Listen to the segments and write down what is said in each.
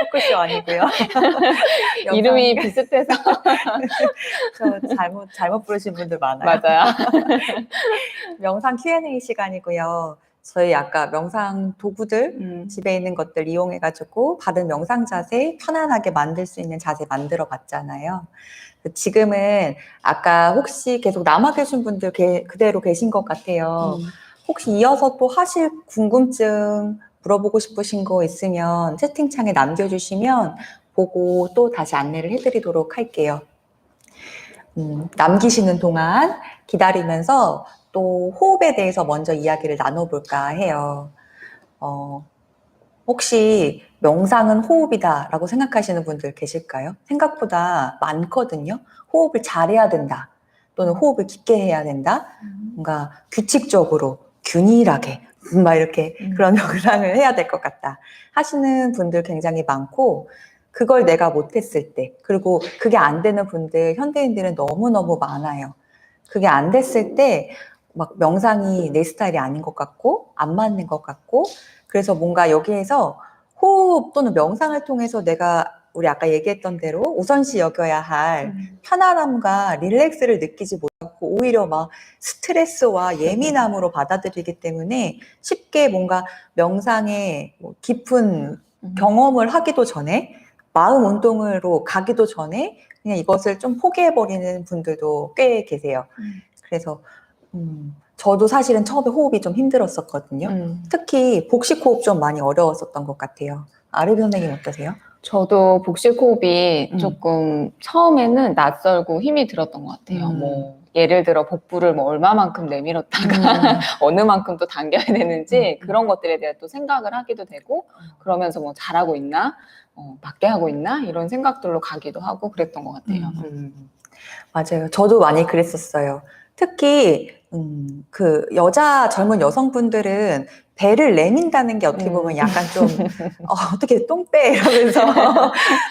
토크쇼 아니고요. 이름이 비슷해서. 저 잘못 부르신 분들 많아요. 맞아요. 명상 Q&A 시간이고요. 저희 아까 명상 도구들, 집에 있는 것들 이용해가지고 받은 명상 자세 편안하게 만들 수 있는 자세 만들어 봤잖아요. 지금은 아까 혹시 계속 남아 계신 분들 그대로 계신 것 같아요. 혹시 이어서 또 하실 궁금증 물어보고 싶으신 거 있으면 채팅창에 남겨주시면 보고 또 다시 안내를 해드리도록 할게요. 남기시는 동안 기다리면서 또 호흡에 대해서 먼저 이야기를 나눠볼까 해요. 혹시 명상은 호흡이다 라고 생각하시는 분들 계실까요? 생각보다 많거든요. 호흡을 잘해야 된다. 또는 호흡을 깊게 해야 된다. 뭔가 규칙적으로, 균일하게, 막 이렇게 그런 명상을 해야 될 것 같다. 하시는 분들 굉장히 많고, 그걸 내가 못했을 때, 그리고 그게 안 되는 분들, 현대인들은 너무너무 많아요. 그게 안 됐을 때, 막 명상이 내 스타일이 아닌 것 같고, 안 맞는 것 같고, 그래서 뭔가 여기에서 호흡 또는 명상을 통해서 내가 우리 아까 얘기했던 대로 우선시 여겨야 할 편안함과 릴렉스를 느끼지 못하고 오히려 막 스트레스와 예민함으로 받아들이기 때문에 쉽게 뭔가 명상의 깊은 경험을 하기도 전에 마음 운동으로 가기도 전에 그냥 이것을 좀 포기해버리는 분들도 꽤 계세요. 그래서 저도 사실은 처음에 호흡이 좀 힘들었었거든요. 특히 복식 호흡 좀 많이 어려웠었던 것 같아요. 아르비 선생님 어떠세요? 저도 복식 호흡이 조금 처음에는 낯설고 힘이 들었던 것 같아요. 뭐 예를 들어 복부를 뭐 얼마만큼 내밀었다가 어느 만큼 또 당겨야 되는지 그런 것들에 대해 또 생각을 하기도 되고 그러면서 뭐 잘하고 있나? 맞게 하고 있나? 이런 생각들로 가기도 하고 그랬던 것 같아요. 맞아요. 저도 많이 그랬었어요. 특히 그 젊은 여성분들은 배를 내민다는 게 어떻게 보면 약간 좀 어떻게 똥 빼 이러면서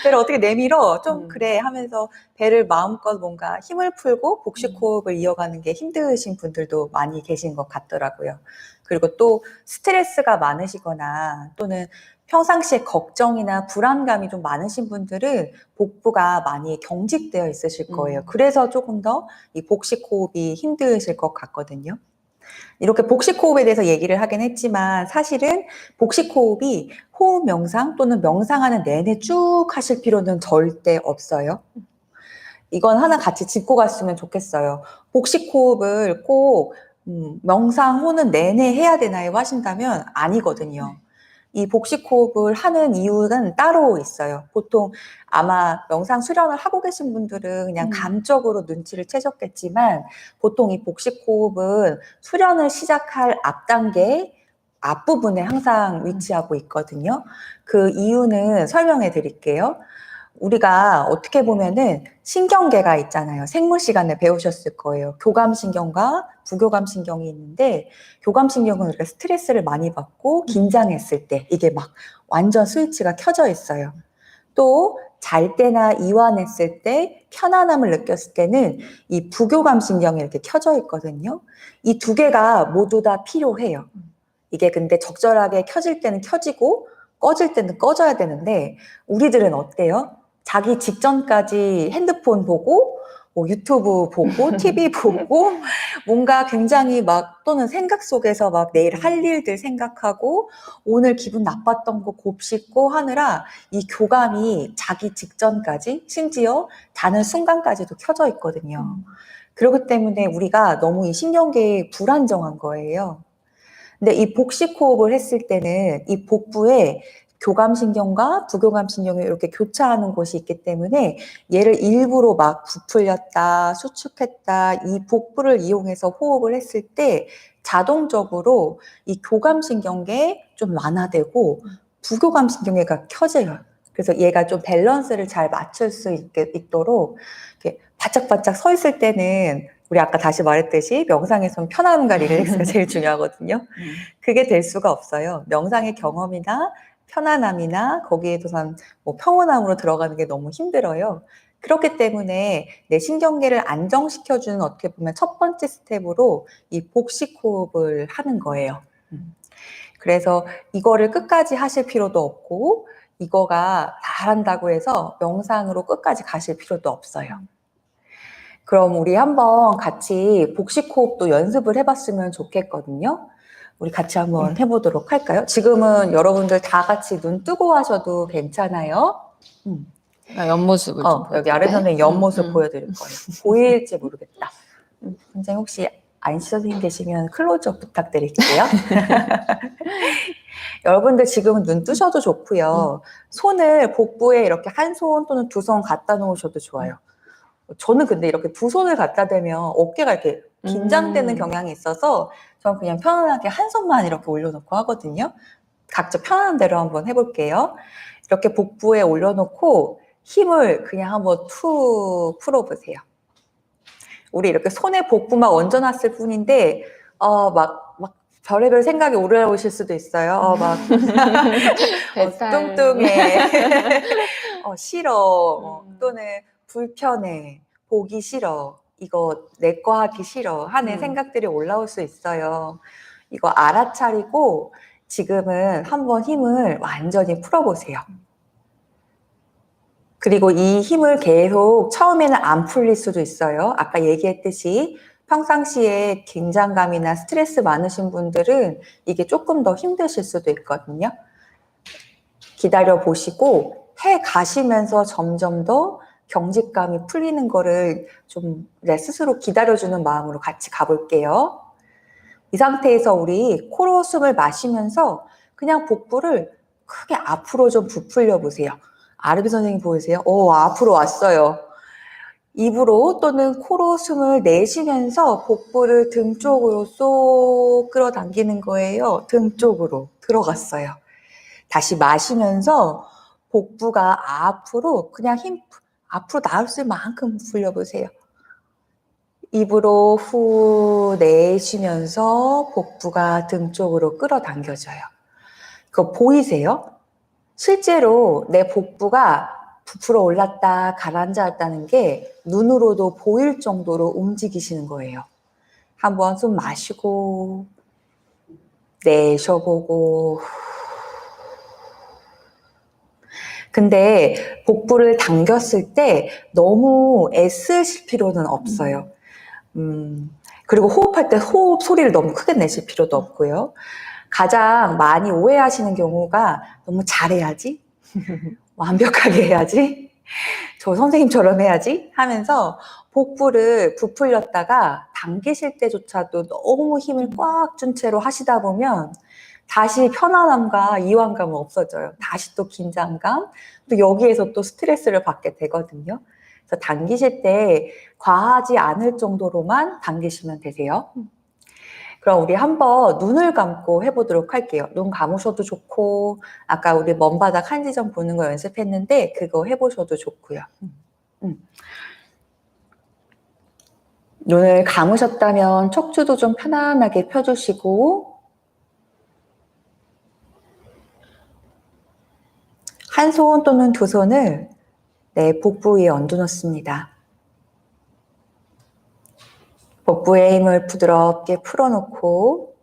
배를 어떻게 내밀어 좀 그래 하면서 배를 마음껏 뭔가 힘을 풀고 복식 호흡을 이어가는 게 힘드신 분들도 많이 계신 것 같더라고요. 그리고 또 스트레스가 많으시거나 또는 평상시에 걱정이나 불안감이 좀 많으신 분들은 복부가 많이 경직되어 있으실 거예요. 그래서 조금 더 이 복식 호흡이 힘드실 것 같거든요. 이렇게 복식 호흡에 대해서 얘기를 하긴 했지만 사실은 복식 호흡이 호흡 명상 또는 명상하는 내내 쭉 하실 필요는 절대 없어요. 이건 하나 같이 짚고 갔으면 좋겠어요. 복식 호흡을 꼭 명상 호는 내내 해야 되나요? 하신다면 아니거든요. 이 복식 호흡을 하는 이유는 따로 있어요. 보통 아마 명상 수련을 하고 계신 분들은 그냥 감적으로 눈치를 채셨겠지만 보통 이 복식 호흡은 수련을 시작할 앞 단계 앞부분에 항상 위치하고 있거든요. 그 이유는 설명해 드릴게요. 우리가 어떻게 보면은 신경계가 있잖아요. 생물 시간에 배우셨을 거예요. 교감신경과 부교감신경이 있는데 교감신경은 우리가 스트레스를 많이 받고 긴장했을 때 이게 막 완전 스위치가 켜져 있어요. 또 잘 때나 이완했을 때 편안함을 느꼈을 때는 이 부교감신경이 이렇게 켜져 있거든요. 이 두 개가 모두 다 필요해요. 이게 근데 적절하게 켜질 때는 켜지고 꺼질 때는 꺼져야 되는데 우리들은 어때요? 자기 직전까지 핸드폰 보고 뭐 유튜브 보고 TV 보고 뭔가 굉장히 막 또는 생각 속에서 막 내일 할 일들 생각하고 오늘 기분 나빴던 거 곱씹고 하느라 이 교감이 자기 직전까지 심지어 자는 순간까지도 켜져 있거든요. 그렇기 때문에 우리가 너무 이 신경계에 불안정한 거예요. 근데 이 복식 호흡을 했을 때는 이 복부에 교감신경과 부교감신경이 이렇게 교차하는 곳이 있기 때문에 얘를 일부러 막 부풀렸다, 수축했다, 이 복부를 이용해서 호흡을 했을 때 자동적으로 이 교감신경계 좀 완화되고 부교감신경계가 켜져요. 그래서 얘가 좀 밸런스를 잘 맞출 수 있도록 이렇게 바짝바짝 서 있을 때는 우리 아까 다시 말했듯이 명상에서는 편안함과 릴렉스가 제일 중요하거든요. 그게 될 수가 없어요. 명상의 경험이나 편안함이나 거기에 우선 뭐 평온함으로 들어가는 게 너무 힘들어요. 그렇기 때문에 내 신경계를 안정시켜주는 어떻게 보면 첫 번째 스텝으로 이 복식 호흡을 하는 거예요. 그래서 이거를 끝까지 하실 필요도 없고 이거가 잘한다고 해서 명상으로 끝까지 가실 필요도 없어요. 그럼 우리 한번 같이 복식호흡도 연습을 해봤으면 좋겠거든요. 우리 같이 한번 해보도록 할까요? 지금은 여러분들 다 같이 눈 뜨고 하셔도 괜찮아요. 옆모습을 좀 여기 아래 선생님 옆모습 보여드릴 거예요. 보일지 모르겠다. 선생님 혹시 안시 선생님 계시면 클로즈업 부탁드릴게요. 여러분들 지금은 눈 뜨셔도 좋고요. 손을 복부에 이렇게 한 손 또는 두 손 갖다 놓으셔도 좋아요. 저는 근데 이렇게 두 손을 갖다 대면 어깨가 이렇게 긴장되는 경향이 있어서 저는 그냥 편안하게 한 손만 이렇게 올려놓고 하거든요. 각자 편안한 대로 한번 해볼게요. 이렇게 복부에 올려놓고 힘을 그냥 한번 툭 풀어보세요. 우리 이렇게 손에 복부만 얹어놨을 뿐인데 막 별의별 생각이 올라오실 수도 있어요. 막 뚱뚱해, 싫어, 또는 불편해, 보기 싫어, 이거 내 거 하기 싫어 하는 생각들이 올라올 수 있어요. 이거 알아차리고 지금은 한번 힘을 완전히 풀어보세요. 그리고 이 힘을 계속 처음에는 안 풀릴 수도 있어요. 아까 얘기했듯이 평상시에 긴장감이나 스트레스 많으신 분들은 이게 조금 더 힘드실 수도 있거든요. 기다려 보시고 해 가시면서 점점 더 경직감이 풀리는 거를 좀 내 스스로 기다려주는 마음으로 같이 가볼게요. 이 상태에서 우리 코로 숨을 마시면서 그냥 복부를 크게 앞으로 좀 부풀려 보세요. 아르비 선생님 보이세요? 앞으로 왔어요. 입으로 또는 코로 숨을 내쉬면서 복부를 등 쪽으로 쏙 끌어당기는 거예요. 등 쪽으로 들어갔어요. 다시 마시면서 복부가 앞으로 그냥 앞으로 나올 수 만큼 풀려보세요. 입으로 후 내쉬면서 복부가 등 쪽으로 끌어당겨져요. 그거 보이세요? 실제로 내 복부가 부풀어 올랐다 가라앉았다는 게 눈으로도 보일 정도로 움직이시는 거예요. 한번 숨 마시고 내쉬어보고. 근데 복부를 당겼을 때 너무 애쓰실 필요는 없어요. 그리고 호흡할 때 호흡 소리를 너무 크게 내실 필요도 없고요. 가장 많이 오해하시는 경우가 너무 잘해야지, 완벽하게 해야지, 저 선생님처럼 해야지 하면서 복부를 부풀렸다가 당기실 때조차도 너무 힘을 꽉 준 채로 하시다 보면 다시 편안함과 이완감은 없어져요. 다시 또 긴장감, 또 여기에서 또 스트레스를 받게 되거든요. 그래서 당기실 때 과하지 않을 정도로만 당기시면 되세요. 그럼 우리 한번 눈을 감고 해보도록 할게요. 눈 감으셔도 좋고, 아까 우리 먼바닥 한 지점 보는 거 연습했는데 그거 해보셔도 좋고요. 눈을 감으셨다면 척추도 좀 편안하게 펴주시고, 한 손 또는 두 손을 내 복부 위에 얹어놓습니다. 복부의 힘을 부드럽게 풀어놓고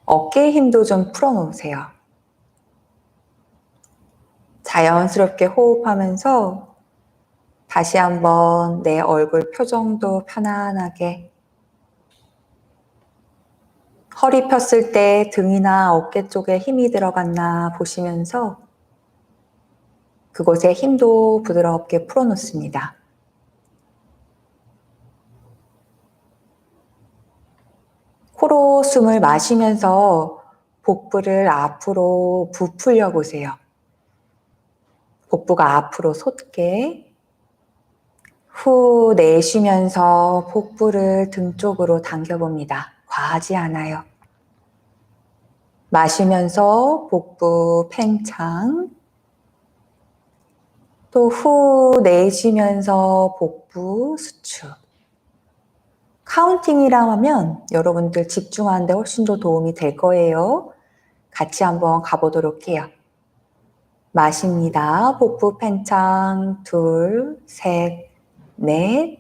어깨의 힘도 좀 풀어놓으세요. 자연스럽게 호흡하면서 다시 한번 내 얼굴 표정도 편안하게, 허리 폈을 때 등이나 어깨 쪽에 힘이 들어갔나 보시면서 그곳에 힘도 부드럽게 풀어놓습니다. 코로 숨을 마시면서 복부를 앞으로 부풀려 보세요. 복부가 앞으로 솟게. 후 내쉬면서 복부를 등 쪽으로 당겨봅니다. 과하지 않아요. 마시면서 복부 팽창. 또 후 내쉬면서 복부 수축. 카운팅이라 하면 여러분들 집중하는데 훨씬 더 도움이 될 거예요. 같이 한번 가보도록 해요. 마십니다. 복부 팽창. 둘, 셋, 넷.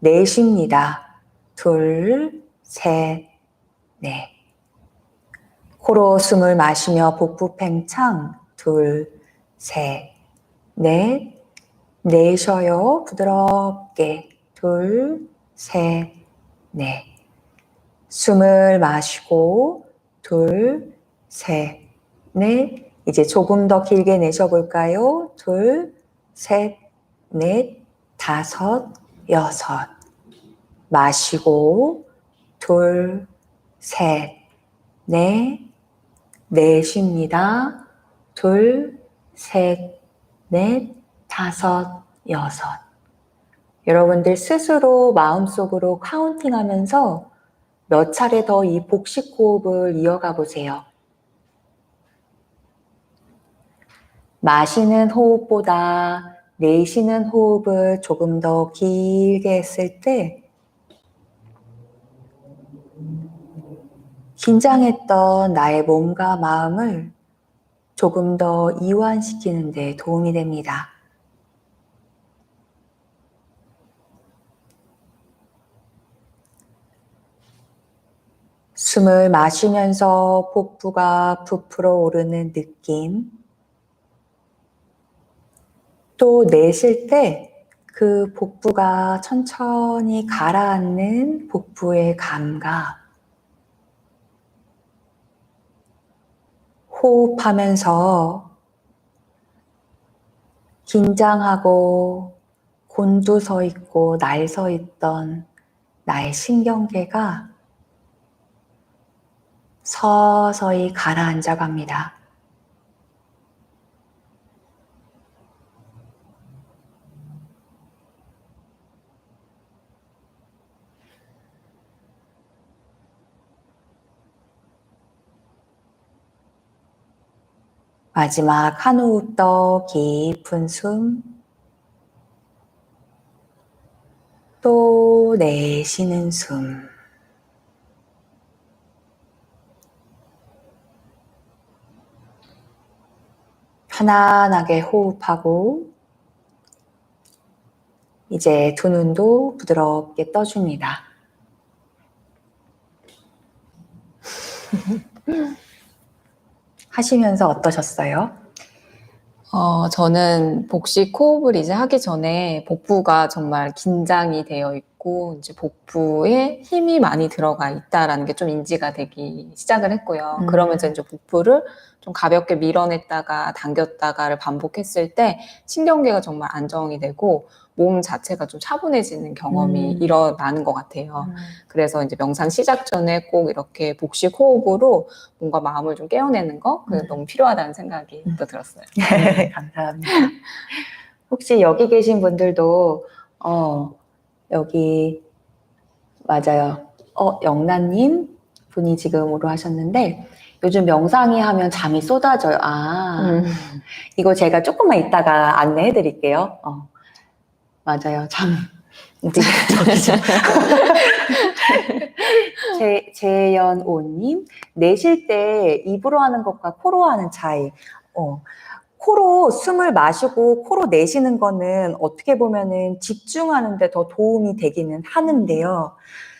내쉽니다. 둘, 셋, 넷. 코로 숨을 마시며 복부 팽창. 둘, 셋, 넷. 내쉬어요. 부드럽게. 둘, 셋, 넷. 숨을 마시고 둘, 셋, 넷. 이제 조금 더 길게 내쉬어볼까요? 둘, 셋, 넷, 다섯, 여섯. 마시고 둘, 셋, 넷. 내쉽니다. 둘, 셋, 넷, 다섯, 여섯. 여러분들 스스로 마음속으로 카운팅하면서 몇 차례 더 이 복식 호흡을 이어가 보세요. 마시는 호흡보다 내쉬는 호흡을 조금 더 길게 했을 때 긴장했던 나의 몸과 마음을 조금 더 이완시키는 데 도움이 됩니다. 숨을 마시면서 복부가 부풀어 오르는 느낌, 또 내쉴 때 그 복부가 천천히 가라앉는 복부의 감각, 호흡하면서 긴장하고 곤두서 있고 날서 있던 나의 신경계가 서서히 가라앉아 갑니다. 마지막 한 호흡 더 깊은 숨, 또 내쉬는 숨. 편안하게 호흡하고 이제 두 눈도 부드럽게 떠줍니다. 하시면서 어떠셨어요? 저는 복식 호흡을 이제 하기 전에 복부가 정말 긴장이 되어 있고, 이제 복부에 힘이 많이 들어가 있다라는 게 좀 인지가 되기 시작을 했고요. 그러면서 이제 복부를 좀 가볍게 밀어냈다가 당겼다가를 반복했을 때 신경계가 정말 안정이 되고 몸 자체가 좀 차분해지는 경험이 일어나는 것 같아요. 그래서 이제 명상 시작 전에 꼭 이렇게 복식 호흡으로 뭔가 마음을 좀 깨어내는 거 너무 필요하다는 생각이 또 들었어요. 감사합니다. 혹시 여기 계신 분들도 여기 맞아요. 영란님 분이 지금으로 하셨는데 요즘 명상이 하면 잠이 쏟아져요. 이거 제가 조금만 이따가 안내해 드릴게요. 맞아요. 재연오님, 내쉴 때 입으로 하는 것과 코로 하는 차이. 코로 숨을 마시고 코로 내쉬는 거는 어떻게 보면은 집중하는데 더 도움이 되기는 하는데요.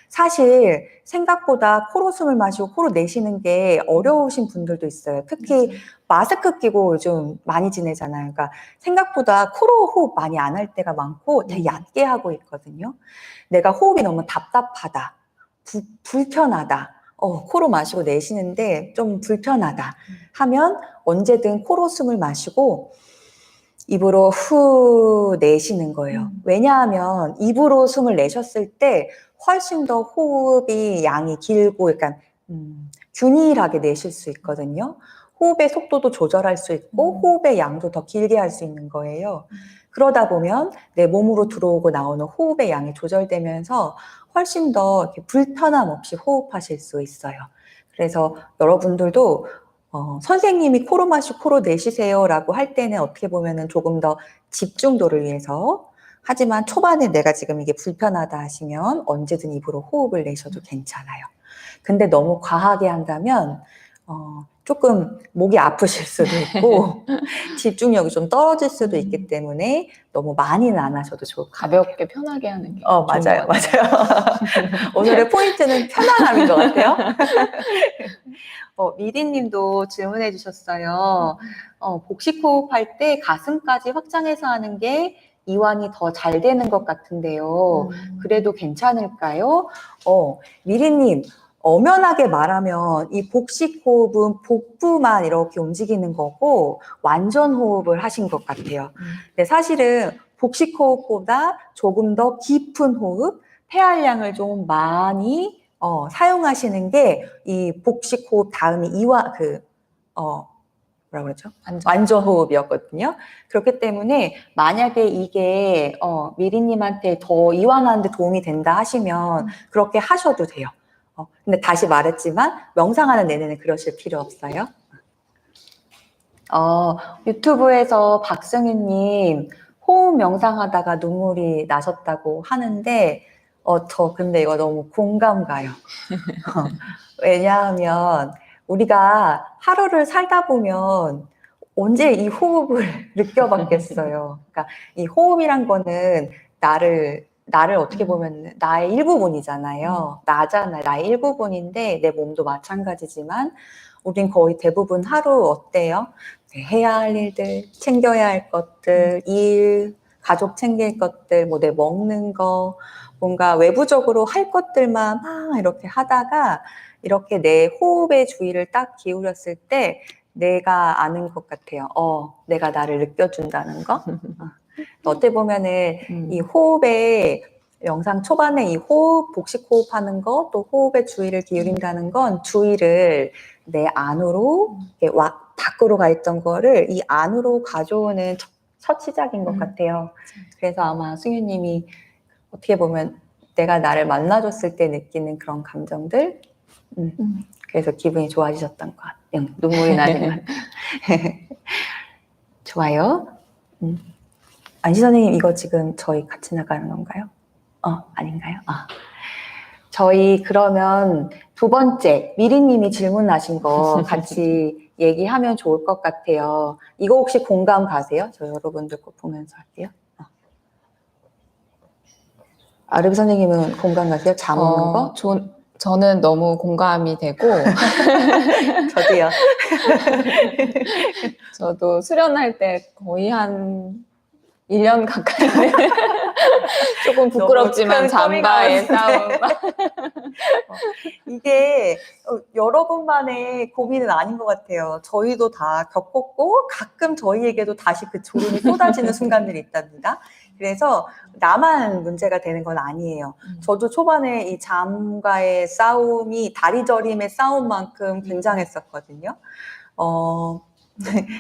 사실 생각보다 코로 숨을 마시고 코로 내쉬는 게 어려우신 분들도 있어요. 특히 마스크 끼고 요즘 많이 지내잖아요. 그러니까 생각보다 코로 호흡 많이 안 할 때가 많고 되게 얕게 하고 있거든요. 내가 호흡이 너무 답답하다, 불편하다, 코로 마시고 내쉬는데 좀 불편하다 하면 언제든 코로 숨을 마시고 입으로 후 내쉬는 거예요. 왜냐하면 입으로 숨을 내셨을 때 훨씬 더 호흡이 양이 길고 약간 균일하게 내쉴 수 있거든요. 호흡의 속도도 조절할 수 있고 호흡의 양도 더 길게 할 수 있는 거예요. 그러다 보면 내 몸으로 들어오고 나오는 호흡의 양이 조절되면서 훨씬 더 이렇게 불편함 없이 호흡하실 수 있어요. 그래서 여러분들도 선생님이 코로 마시고 코로 내쉬세요 라고 할 때는 어떻게 보면은 조금 더 집중도를 위해서, 하지만 초반에 내가 지금 이게 불편하다 하시면 언제든 입으로 호흡을 내셔도 괜찮아요. 근데 너무 과하게 한다면 조금 목이 아프실 수도 있고 집중력이 좀 떨어질 수도 있기 때문에 너무 많이는 안 하셔도 좋을 것 같아요. 가볍게 편하게 하는 게 맞아요. 오늘의 포인트는 편안함인 것 같아요. 미리님도 질문해 주셨어요. 복식호흡 할 때 가슴까지 확장해서 하는 게 이완이 더 잘 되는 것 같은데요. 그래도 괜찮을까요? 미리님, 엄연하게 말하면 이 복식호흡은 복부만 이렇게 움직이는 거고 완전 호흡을 하신 것 같아요. 근데 사실은 복식호흡보다 조금 더 깊은 호흡, 폐활량을 좀 많이 사용하시는 게 이 복식호흡 다음이 뭐라 그러죠? 완전 호흡이었거든요. 그렇기 때문에 만약에 이게 미리님한테 더 이완하는 데 도움이 된다 하시면 그렇게 하셔도 돼요. 근데 다시 말했지만 명상하는 내내는 그러실 필요 없어요. 유튜브에서 박승희님 호흡 명상하다가 눈물이 나셨다고 하는데 저 근데 이거 너무 공감 가요. 왜냐하면 우리가 하루를 살다 보면 언제 이 호흡을 느껴봤겠어요. 그러니까 이 호흡이란 거는 나를 어떻게 보면 나의 일부분이잖아요. 나잖아요. 나의 일부분인데 내 몸도 마찬가지지만 우린 거의 대부분 하루 어때요? 해야 할 일들, 챙겨야 할 것들, 일, 가족 챙길 것들, 뭐 내 먹는 거, 뭔가 외부적으로 할 것들만 막 이렇게 하다가 이렇게 내 호흡에 주의를 딱 기울였을 때 내가 아는 것 같아요. 내가 나를 느껴준다는 거. 어떻게 보면은 이 호흡에 영상 초반에 이 호흡, 복식 호흡하는 거, 또 호흡에 주의를 기울인다는 건 주의를 내 안으로 이렇게 밖으로 가 있던 거를 이 안으로 가져오는 첫 시작인 것 같아요. 그래서 아마 승유님이 어떻게 보면 내가 나를 만나줬을 때 느끼는 그런 감정들, 그래서 기분이 좋아지셨던 것 같아요. 눈물이 나는 것 같아요. 좋아요. 안시 선생님, 이거 지금 저희 같이 나가는 건가요? 아닌가요? 저희 그러면 두 번째, 미리님이 질문하신 거 같이 얘기하면 좋을 것 같아요. 이거 혹시 공감 가세요? 저 여러분들 거 보면서 할게요. 아르비 선생님은 공감 가세요? 잠 오는 거? 저는 너무 공감이 되고 저도요. 저도 수련할 때 거의 한 1년 가까이 조금 부끄럽지만 잠과의 싸움. 이게 여러분만의 고민은 아닌 것 같아요. 저희도 다 겪었고 가끔 저희에게도 다시 그 졸음이 쏟아지는 순간들이 있답니다. 그래서 나만 문제가 되는 건 아니에요. 저도 초반에 이 잠과의 싸움이 다리 저림의 싸움만큼 굉장했었거든요.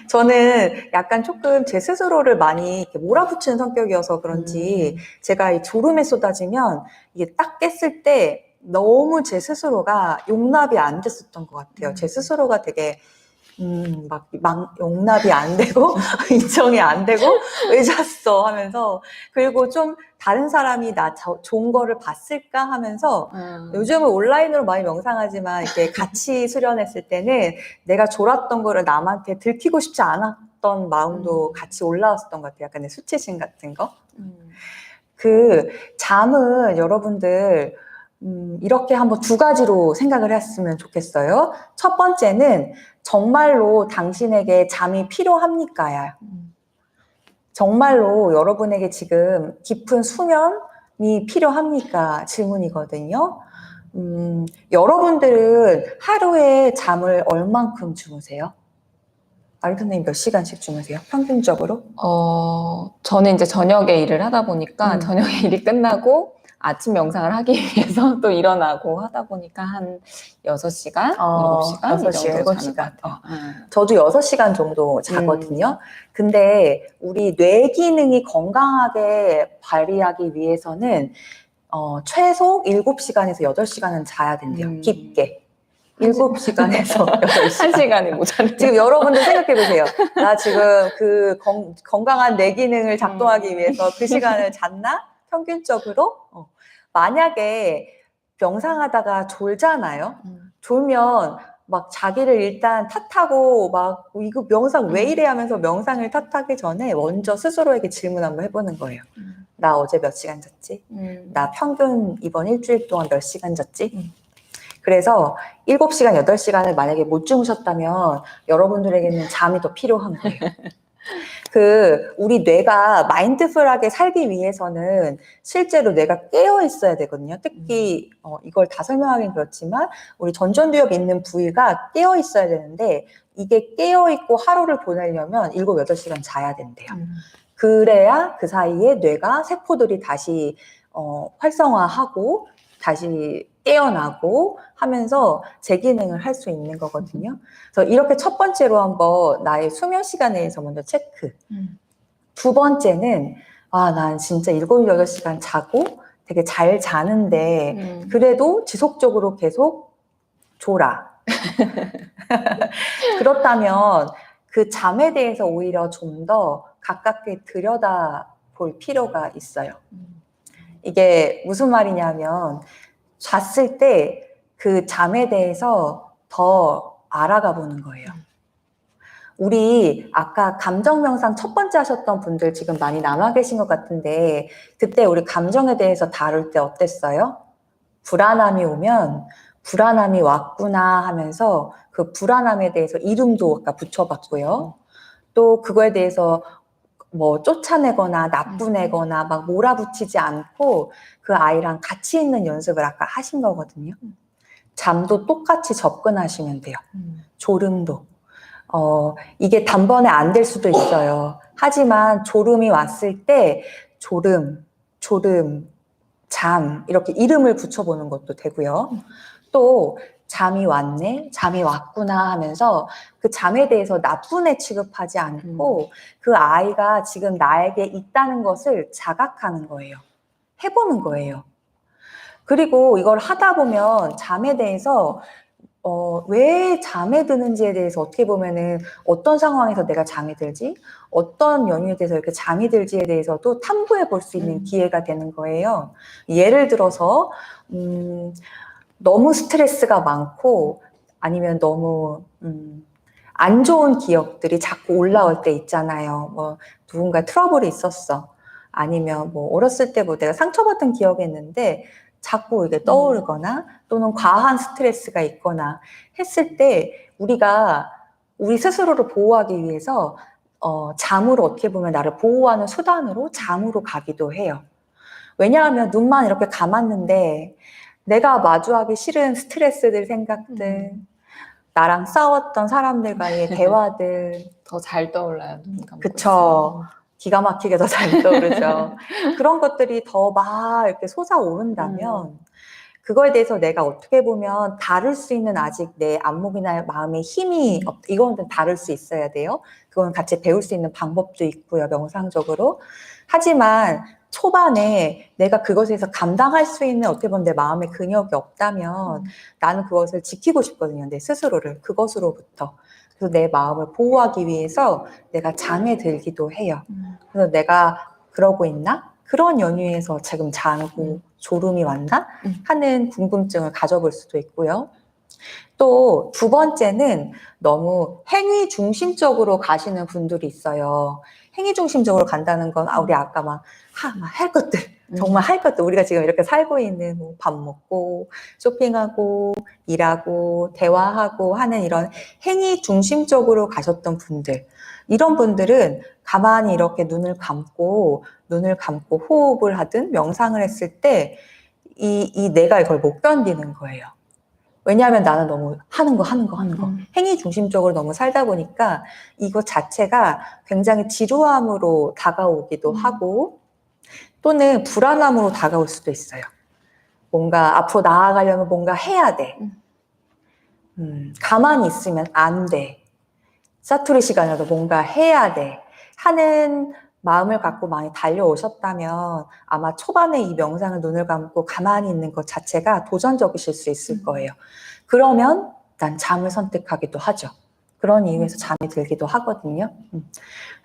저는 약간 조금 제 스스로를 많이 이렇게 몰아붙이는 성격이어서 그런지 제가 이 졸음에 쏟아지면 이게 딱 깼을 때 너무 제 스스로가 용납이 안 됐었던 것 같아요. 제 스스로가 되게 막 용납이 안 되고 인정이 안 되고 왜 잤어 하면서 그리고 좀 다른 사람이 나 좋은 거를 봤을까 하면서 요즘은 온라인으로 많이 명상하지만 이렇게 같이 수련했을 때는 내가 졸았던 거를 남한테 들키고 싶지 않았던 마음도 같이 올라왔었던 것 같아요. 약간의 수치심 같은 거. 그 잠은 여러분들 이렇게 한번 두 가지로 생각을 했으면 좋겠어요. 첫 번째는 정말로 당신에게 잠이 필요합니까요? 정말로 여러분에게 지금 깊은 수면이 필요합니까? 질문이거든요. 여러분들은 하루에 잠을 얼만큼 주무세요? 아리 선생님 몇 시간씩 주무세요? 평균적으로? 저는 이제 저녁에 일을 하다 보니까 저녁에 일이 끝나고 아침 명상을 하기 위해서 또 일어나고 하다 보니까 한 6시간, 7시간? 6시간, 7시간. 저도 6시간 정도 자거든요. 근데 우리 뇌 기능이 건강하게 발휘하기 위해서는 최소 7시간에서 8시간은 자야 된대요. 깊게. 7시간에서 8시간. 1시간이 모자라요. 지금 여러분들 생각해 보세요. 나 지금 그 건강한 뇌 기능을 작동하기 위해서 그 시간을 잤나? 평균적으로? 만약에 명상하다가 졸잖아요. 졸면 막 자기를 일단 탓하고 막 이거 명상 왜 이래 하면서 명상을 탓하기 전에 먼저 스스로에게 질문 한번 해보는 거예요. 나 어제 몇 시간 잤지? 나 평균 이번 일주일 동안 몇 시간 잤지? 그래서 7시간, 8시간을 만약에 못 주무셨다면 여러분들에게는 잠이 더 필요한 거예요. 우리 뇌가 마인드풀하게 살기 위해서는 실제로 뇌가 깨어 있어야 되거든요. 특히 이걸 다 설명하긴 그렇지만 우리 전전두엽 있는 부위가 깨어 있어야 되는데 이게 깨어 있고 하루를 보내려면 7, 8시간 자야 된대요. 그래야 그 사이에 뇌가 세포들이 다시 활성화하고 다시 깨어나고 하면서 재기능을 할 수 있는 거거든요. 그래서 이렇게 첫 번째로 한번 나의 수면 시간에 대해서 먼저 체크. 두 번째는 난 진짜 7, 8시간 자고 되게 잘 자는데 그래도 지속적으로 계속 졸아. 그렇다면 그 잠에 대해서 오히려 좀 더 가깝게 들여다볼 필요가 있어요. 이게 무슨 말이냐면 잤을 때 그 잠에 대해서 더 알아가 보는 거예요. 우리 아까 감정 명상 첫 번째 하셨던 분들 지금 많이 남아 계신 것 같은데 그때 우리 감정에 대해서 다룰 때 어땠어요? 불안함이 오면 불안함이 왔구나 하면서 그 불안함에 대해서 이름도 아까 붙여봤고요. 또 그거에 대해서 뭐 쫓아내거나 나쁘내거나 막 몰아붙이지 않고 그 아이랑 같이 있는 연습을 아까 하신 거거든요. 잠도 똑같이 접근하시면 돼요. 졸음도. 이게 단번에 안 될 수도 있어요. 하지만 졸음이 왔을 때 졸음, 잠 이렇게 이름을 붙여보는 것도 되고요. 또 잠이 왔네, 잠이 왔구나 하면서 그 잠에 대해서 나쁜 애 취급하지 않고 그 아이가 지금 나에게 있다는 것을 자각하는 거예요. 해보는 거예요. 그리고 이걸 하다 보면 잠에 대해서 왜 잠에 드는지에 대해서 어떻게 보면은 어떤 상황에서 내가 잠이 들지? 어떤 연유에 대해서 이렇게 잠이 들지에 대해서도 탐구해 볼 수 있는 기회가 되는 거예요. 예를 들어서 너무 스트레스가 많고 아니면 너무 안 좋은 기억들이 자꾸 올라올 때 있잖아요. 뭐 누군가 트러블이 있었어. 아니면 뭐 어렸을 때 뭐 내가 상처받은 기억이 있는데 자꾸 이게 떠오르거나 또는 과한 스트레스가 있거나 했을 때 우리가 우리 스스로를 보호하기 위해서 잠으로 어떻게 보면 나를 보호하는 수단으로 잠으로 가기도 해요. 왜냐하면 눈만 이렇게 감았는데 내가 마주하기 싫은 스트레스들, 생각들, 나랑 싸웠던 사람들과의 대화들 더 잘 떠올라요. 눈 감고 그쵸. 기가 막히게 더 잘 떠오르죠. 그런 것들이 더 막 이렇게 솟아오른다면 그거에 대해서 내가 어떻게 보면 다룰 수 있는 아직 내 안목이나 마음의 힘이 이거는 다룰 수 있어야 돼요. 그건 같이 배울 수 있는 방법도 있고요. 명상적으로. 하지만 초반에 내가 그것에서 감당할 수 있는 어떻게 보면 내 마음의 근육이 없다면 나는 그것을 지키고 싶거든요. 내 스스로를. 그것으로부터. 그래서 내 마음을 보호하기 위해서 내가 잠에 들기도 해요. 그래서 내가 그러고 있나? 그런 연유에서 지금 자고 졸음이 왔나? 하는 궁금증을 가져볼 수도 있고요. 또 두 번째는 너무 행위 중심적으로 가시는 분들이 있어요. 행위 중심적으로 간다는 건 우리 아까 막 할 것들 정말 할 것들 우리가 지금 이렇게 살고 있는 뭐 밥 먹고 쇼핑하고 일하고 대화하고 하는 이런 행위 중심적으로 가셨던 분들 이런 분들은 가만히 이렇게 눈을 감고 호흡을 하든 명상을 했을 때 이 내가 이걸 못 견디는 거예요. 왜냐하면 나는 너무 하는 거. 행위 중심적으로 너무 살다 보니까 이것 자체가 굉장히 지루함으로 다가오기도 하고 또는 불안함으로 다가올 수도 있어요. 뭔가 앞으로 나아가려면 뭔가 해야 돼. 가만히 있으면 안 돼. 사투리 시간이라도 뭔가 해야 돼. 하는 마음을 갖고 많이 달려오셨다면 아마 초반에 이 명상을 눈을 감고 가만히 있는 것 자체가 도전적이실 수 있을 거예요. 그러면 난 잠을 선택하기도 하죠. 그런 이유에서 잠이 들기도 하거든요.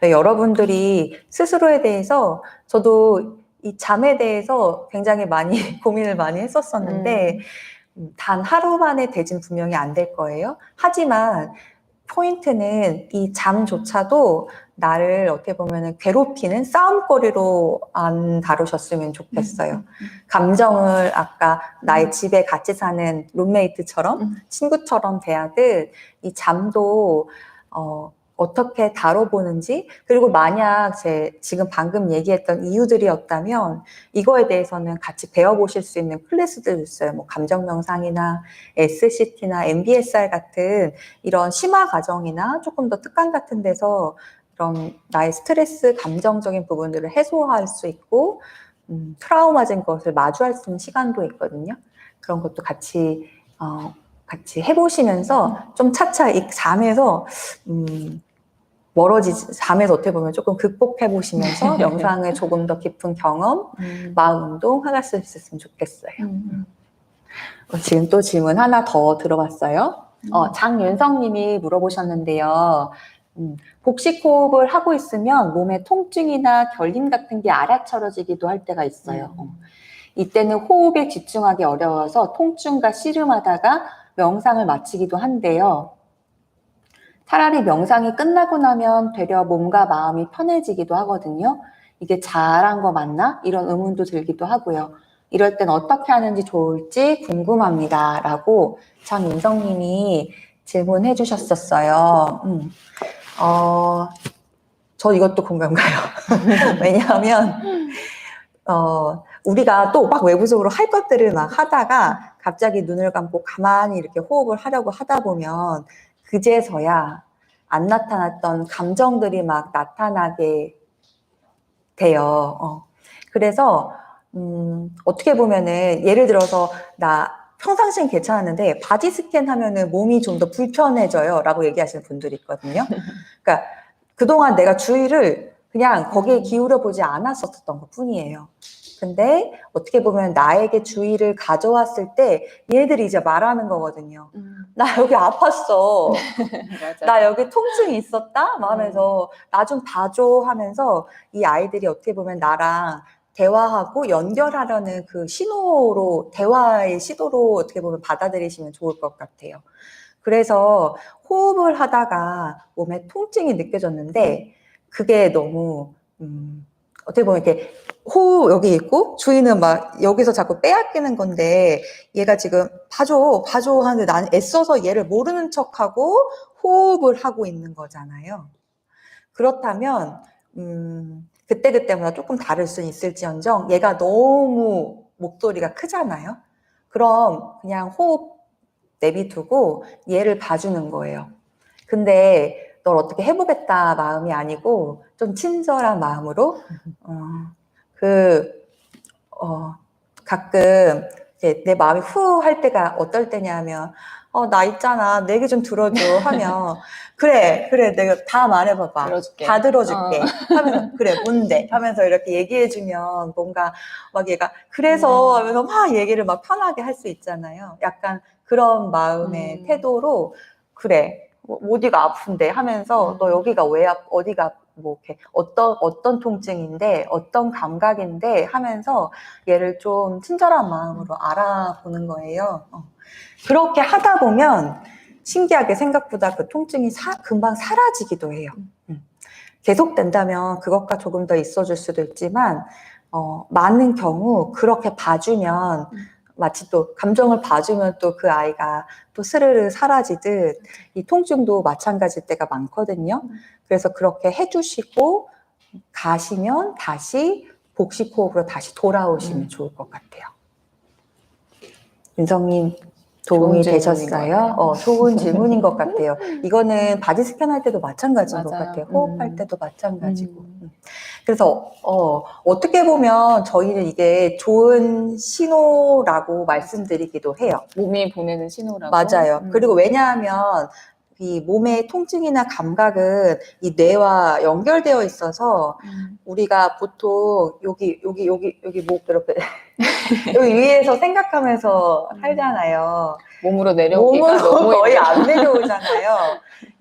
여러분들이 스스로에 대해서 저도 이 잠에 대해서 굉장히 많이 고민을 많이 했었었는데 단 하루 만에 대진 분명히 안 될 거예요. 하지만 포인트는 이 잠조차도 나를 어떻게 보면은 괴롭히는 싸움거리로 안 다루셨으면 좋겠어요. 감정을 아까 나의 집에 같이 사는 룸메이트처럼 친구처럼 대하듯 이 잠도 어떻게 다뤄보는지, 그리고 만약 지금 방금 얘기했던 이유들이었다면 이거에 대해서는 같이 배워보실 수 있는 클래스들도 있어요. 뭐 감정명상이나 SCT나 MBSR 같은 이런 심화 과정이나 조금 더 특강 같은 데서 그런 나의 스트레스, 감정적인 부분들을 해소할 수 있고 트라우마진 것을 마주할 수 있는 시간도 있거든요. 그런 것도 같이 해보시면서 좀 차차 이 잠에서 잠에서 어떻게 보면 조금 극복해 보시면서 명상을 조금 더 깊은 경험, 마음 운동 하실 수 있었으면 좋겠어요. 지금 또 질문 하나 더 들어봤어요. 장윤성 님이 물어보셨는데요. 복식 호흡을 하고 있으면 몸에 통증이나 결림 같은 게 알아차려지기도 할 때가 있어요. 이때는 호흡에 집중하기 어려워서 통증과 씨름하다가 명상을 마치기도 한데요. 차라리 명상이 끝나고 나면 되려 몸과 마음이 편해지기도 하거든요. 이게 잘한 거 맞나? 이런 의문도 들기도 하고요. 이럴 땐 어떻게 하는지 좋을지 궁금합니다. 라고 장윤성님이 질문해 주셨었어요. 저 이것도 공감 가요. 왜냐하면 우리가 또 막 외부적으로 할 것들을 막 하다가 갑자기 눈을 감고 가만히 이렇게 호흡을 하려고 하다 보면 그제서야 안 나타났던 감정들이 막 나타나게 돼요. 그래서 어떻게 보면은 예를 들어서 나 평상시엔 괜찮았는데 바디 스캔 하면은 몸이 좀 더 불편해져요 라고 얘기하시는 분들이 있거든요. 그러니까 그동안 내가 주의를 그냥 거기에 기울여 보지 않았었던 것 뿐이에요. 근데 어떻게 보면 나에게 주의를 가져왔을 때 얘들이 이제 말하는 거거든요. 나 여기 아팠어. 나 여기 통증이 있었다? 막 하면서 나 좀 봐줘 하면서 이 아이들이 어떻게 보면 나랑 대화하고 연결하려는 그 신호로, 대화의 시도로 어떻게 보면 받아들이시면 좋을 것 같아요. 그래서 호흡을 하다가 몸에 통증이 느껴졌는데 그게 너무 어떻게 보면 이렇게 호흡 여기 있고 주인은 막 여기서 자꾸 빼앗기는 건데 얘가 지금 봐줘 하는데 나는 애써서 얘를 모르는 척하고 호흡을 하고 있는 거잖아요. 그렇다면 그때그때마다 조금 다를 수는 있을지언정 얘가 너무 목소리가 크잖아요. 그럼 그냥 호흡 내비두고 얘를 봐주는 거예요. 근데 널 어떻게 해보겠다 마음이 아니고 좀 친절한 마음으로 가끔 이제 내 마음이 후 할 때가 어떨 때냐면 나 있잖아 내 얘기 좀 들어줘 하면 그래 내가 다 말해봐봐 들어줄게. 다 들어줄게 하면서 그래 뭔데 하면서 이렇게 얘기해주면 뭔가 막 얘가 그래서 하면서 막 얘기를 막 편하게 할 수 있잖아요. 약간 그런 마음의 태도로 그래 뭐 어디가 아픈데 하면서 너 여기가 왜 어디가 뭐 이렇게 어떤 통증인데 어떤 감각인데 하면서 얘를 좀 친절한 마음으로 알아보는 거예요. 그렇게 하다 보면 신기하게 생각보다 그 통증이 금방 사라지기도 해요. 계속된다면 그것과 조금 더 있어줄 수도 있지만 많은 경우 그렇게 봐주면 마치 또 감정을 봐주면 또 그 아이가 또 스르르 사라지듯 이 통증도 마찬가지일 때가 많거든요. 그래서 그렇게 해주시고 가시면 다시 복식 호흡으로 다시 돌아오시면 좋을 것 같아요. 윤성님 도움이 되셨어요? 좋은 질문인 것 같아요. 이거는 바디 스캔 할 때도 마찬가지인 것 같아요. 호흡할 때도 마찬가지고. 그래서 어떻게 보면 저희는 이게 좋은 신호라고 말씀드리기도 해요. 몸이 보내는 신호라고. 맞아요. 그리고 왜냐하면 이 몸의 통증이나 감각은 이 뇌와 연결되어 있어서 우리가 보통 여기 목 이렇게 여기 위에서 생각하면서 살잖아요. 몸으로 내려오기가 몸으로 너무 거의 안 내려오잖아요.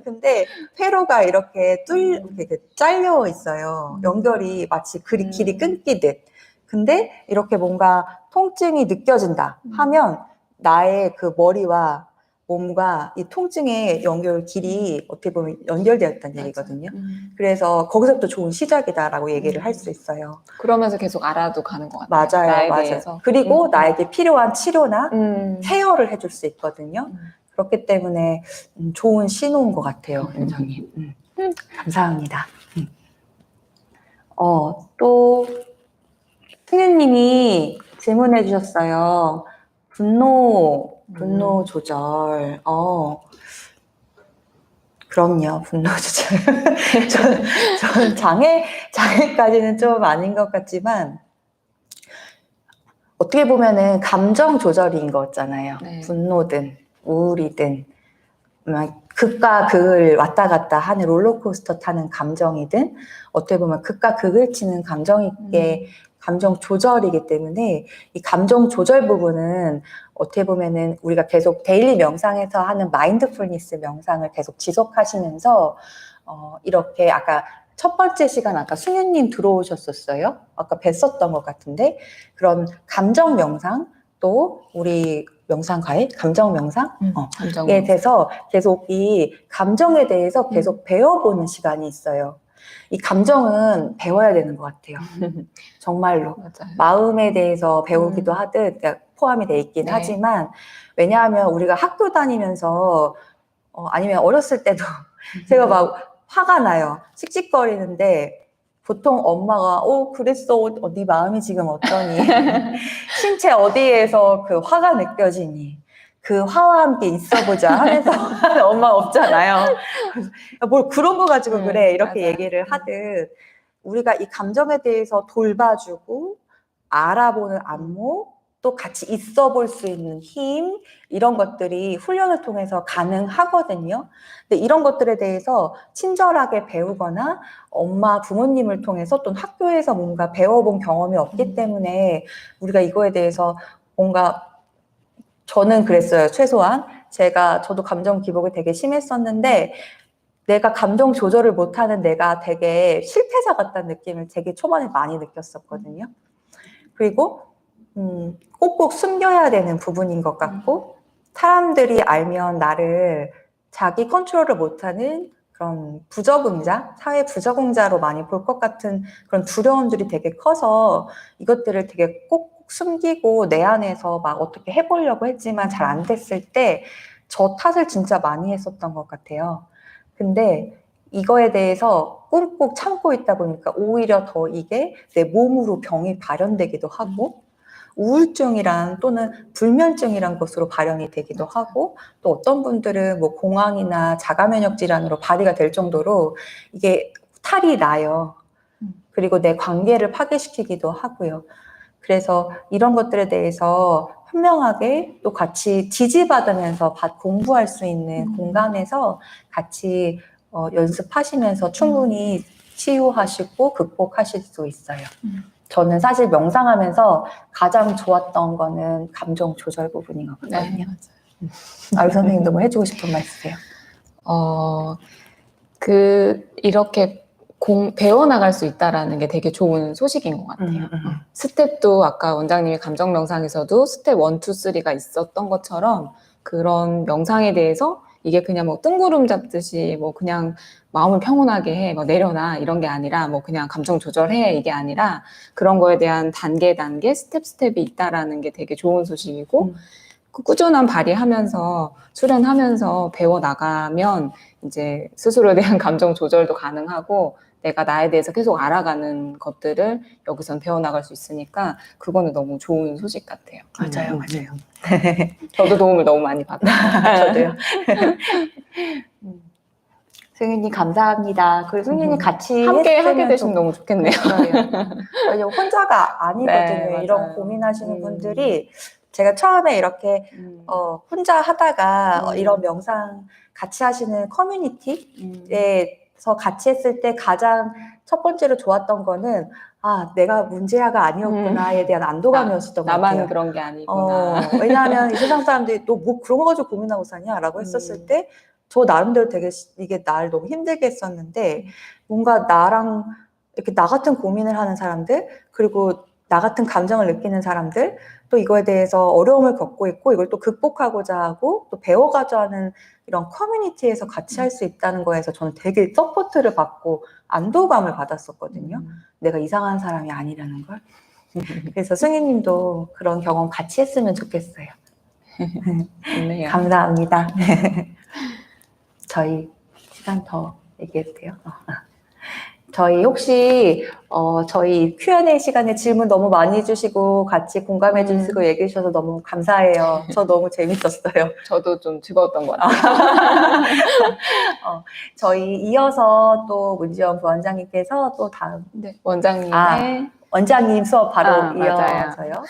근데 회로가 이렇게 이렇게 잘려 있어요. 연결이 마치 길이 끊기듯. 근데 이렇게 뭔가 통증이 느껴진다 하면 나의 그 머리와 몸과 이 통증의 연결 길이 어떻게 보면 연결되었다는 얘기거든요. 맞아요. 그래서 거기서부터 좋은 시작이다라고 얘기를 할 수 있어요. 그러면서 계속 알아도 가는 것 같아요. 맞아요, 나에 맞아요. 대해서. 그리고 나에게 필요한 치료나 음. 케어를 해줄 수 있거든요. 그렇기 때문에 좋은 신호인 것 같아요, 원장님. 감사합니다. 또 승윤님이 질문해 주셨어요. 분노 조절. 그럼요, 분노 조절. 저는 장애까지는 좀 아닌 것 같지만, 어떻게 보면은 감정 조절인 거잖아요. 네. 분노든, 우울이든, 막 극과 극을 왔다 갔다 하는 롤러코스터 타는 감정이든, 어떻게 보면 극과 극을 치는 감정이게 감정 조절이기 때문에 이 감정 조절 부분은 어떻게 보면은 우리가 계속 데일리 명상에서 하는 마인드풀니스 명상을 계속 지속하시면서 이렇게 아까 첫 번째 시간 아까 승윤님 들어오셨었어요. 아까 뵀었던 것 같은데 그런 감정 명상 또 우리 명상가의 감정 명상에 대해서 계속 이 감정에 대해서 계속 배워보는 시간이 있어요. 이 감정은 배워야 되는 것 같아요. 정말로. 맞아요. 마음에 대해서 배우기도 하듯 그러니까 포함이 돼 있긴 하지만 왜냐하면 우리가 학교 다니면서 아니면 어렸을 때도 제가 막 화가 나요. 씩씩거리는데 보통 엄마가 그랬어. 네 마음이 지금 어떠니? 신체 어디에서 그 화가 느껴지니? 그 화와 함께 있어보자 하면서 엄마 없잖아요. 뭘 그런 거 가지고 그래 이렇게 맞아. 얘기를 하듯 우리가 이 감정에 대해서 돌봐주고 알아보는 안목 또 같이 있어 볼 수 있는 힘 이런 것들이 훈련을 통해서 가능하거든요. 근데 이런 것들에 대해서 친절하게 배우거나 엄마 부모님을 통해서 또는 학교에서 뭔가 배워본 경험이 없기 때문에 우리가 이거에 대해서 뭔가 저는 그랬어요. 최소한 저도 감정 기복이 되게 심했었는데 내가 감정 조절을 못하는 내가 되게 실패자 같다는 느낌을 되게 초반에 많이 느꼈었거든요. 그리고 꼭꼭 숨겨야 되는 부분인 것 같고 사람들이 알면 나를 자기 컨트롤을 못하는 그런 부적응자, 사회 부적응자로 많이 볼 것 같은 그런 두려움들이 되게 커서 이것들을 되게 꼭 숨기고 내 안에서 막 어떻게 해보려고 했지만 잘 안 됐을 때 저 탓을 진짜 많이 했었던 것 같아요. 근데 이거에 대해서 꾹꾹 참고 있다 보니까 오히려 더 이게 내 몸으로 병이 발현되기도 하고 우울증이란 또는 불면증이란 것으로 발현이 되기도 하고 또 어떤 분들은 뭐 공황이나 자가면역 질환으로 발휘가 될 정도로 이게 탈이 나요. 그리고 내 관계를 파괴시키기도 하고요. 그래서 이런 것들에 대해서 현명하게 또 같이 지지받으면서 공부할 수 있는 공간에서 같이 연습하시면서 충분히 치유하시고 극복하실 수 있어요. 저는 사실 명상하면서 가장 좋았던 거는 감정 조절 부분인 것 같거든요. 네, 아유 선생님도 뭐 해주고 싶은 말 있으세요? 이렇게 배워나갈 수 있다라는 게 되게 좋은 소식인 것 같아요. 스텝도 아까 원장님이 감정 명상에서도 스텝 1, 2, 3가 있었던 것처럼 그런 명상에 대해서 이게 그냥 뭐 뜬구름 잡듯이 뭐 그냥 마음을 평온하게 해, 뭐 내려놔 이런 게 아니라 뭐 그냥 감정 조절해 이게 아니라 그런 거에 대한 단계 스텝이 있다라는 게 되게 좋은 소식이고 그 꾸준한 발휘하면서 수련하면서 배워 나가면 이제 스스로에 대한 감정 조절도 가능하고 내가 나에 대해서 계속 알아가는 것들을 여기선 배워나갈 수 있으니까 그거는 너무 좋은 소식 같아요. 맞아요. 저도 도움을 너무 많이 받아요. 저도요. 승윤님 감사합니다. 그리고 승윤님 같이 함께 하게 했으면 되시면 너무 좋겠네요. 왜냐면 혼자가 아니거든요. 네, 이런 맞아요. 고민하시는 분들이 제가 처음에 이렇게 혼자 하다가 이런 명상 같이 하시는 커뮤니티에서 같이 했을 때 가장 첫 번째로 좋았던 거는 내가 문제아가 아니었구나에 대한 안도감이었었던 것 같아요. 나만 그런 게 아니구나. 왜냐하면 이 세상 사람들이 너 뭐 그런 거 가지고 고민하고 사냐라고 했었을 때 저 나름대로 되게 이게 날 너무 힘들게 했었는데 뭔가 나랑 이렇게 나 같은 고민을 하는 사람들 그리고 나 같은 감정을 느끼는 사람들, 또 이거에 대해서 어려움을 겪고 있고 이걸 또 극복하고자 하고 또 배워가자 하는 이런 커뮤니티에서 같이 할 수 있다는 거에서 저는 되게 서포트를 받고 안도감을 받았었거든요. 내가 이상한 사람이 아니라는 걸. 그래서 승희님도 그런 경험 같이 했으면 좋겠어요. 좋네요. 감사합니다. 저희 시간 더 얘기해도 돼요? 저희 혹시 저희 Q&A 시간에 질문 너무 많이 주시고 같이 공감해 주시고 얘기해 주셔서 너무 감사해요. 저 너무 재밌었어요. 저도 좀 즐거웠던 것 같아요. 저희 이어서 또 문지연 부원장님께서 또 다음 네, 원장님의 원장님 수업 바로 맞아요. 이어져요.